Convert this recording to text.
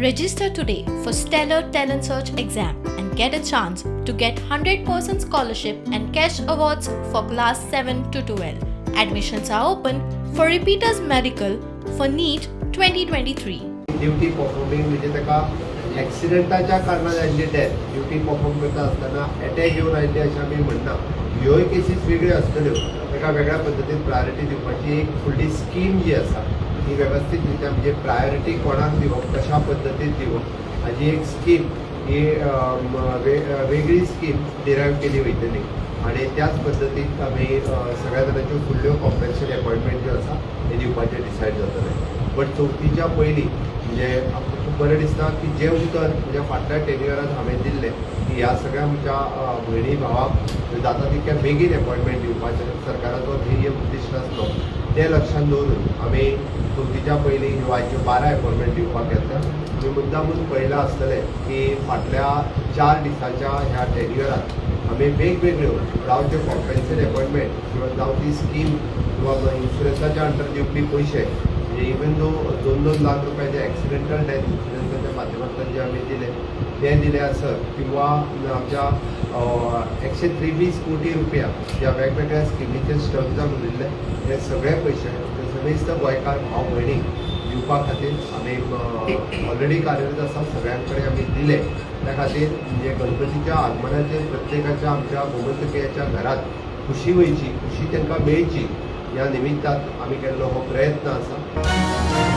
Register today for Stellar Talent Search exam and get a chance to get 100% scholarship and cash awards for class 7 to 12. Admissions are open for repeaters medical for NEET 2023. Duty performing म्हणजे ताका ॲक्सिडेंटाच्या कारणान जाल्ली death duty perform करता आसतना attack येवन आयिल्ले अशें आमी म्हणना. ह्योय केसीस वेगळ्यो आसतल्यो. ताका वेगळ्या पद्दतीन प्रायोरिटी दिवपाची एक फुडली स्कीम जी आसा ही वेवस्थीत रित्या म्हणजे प्रायोरिटी कोणाक दिवप कशा पद्दतीन दिवप हाची एक स्कीम ही वेगळी स्कीम डिरायव केली वयतली आणि त्याच पद्दतीन आमी सगळ्या जाणांच्यो फुडल्यो कॉम्प्रेन्शन अपॉयंटमेंट ज्यो आसा ते दिवपाचें डिसायड जातलें. बट चवथीच्या पयलीं म्हणजे आमकां खूब बरें दिसता की जें उतर म्हणजे फाटल्या टेन्युअरांत हांवें दिल्लें की ह्या सगळ्या आमच्या भयणी भावाक जाता तितक्या बेगीन अपॉयंटमेंट दिवपाचें सरकाराचो ध्येय उद्दिश्ट आसलो तें लक्षांत दवरून आमी चवथीच्या पयलीं ह्यो आयच्यो 12 अपॉयंटमेंट दिवपाक येता. तुमी मुद्दामून पळयलां आसतलें की फाटल्या 4 दिसांच्या ह्या टेन्युअरांत आमी वेगवेगळ्यो जावं त्यो कॉम्पेन्सेट अपॉयंटमेंट किंवा जावं ती स्कीम किंवा इन्शुरन्साच्या अंडर दिवपी पयशे म्हणजे इवन दो 2-2 लाख रुपयाचे ॲक्सिडेंटल डेथ इन्शुरन्साच्या माध्यमांतल्यान जे आमी दिले आसत किंवा आमच्या 123 कोटी रुपया ज्या वेगवेगळ्या स्किमीचे स्टक जावन उरिल्ले हे सगळे पयशे समेस्त गोंयकार भाव भयणीक दिवपा खातीर आमी ऑलरेडी कार्यरत आसा. सगळ्यां कडेन आमी दिले. त्या खातीर म्हणजे गणपतीच्या आगमनाचेर प्रत्येकाच्या आमच्या गोमंतकीयाच्या घरात खुशी वयची खुशी तांकां मेळची ह्या निमित्तान आमी केल्लो हो प्रयत्न आसा.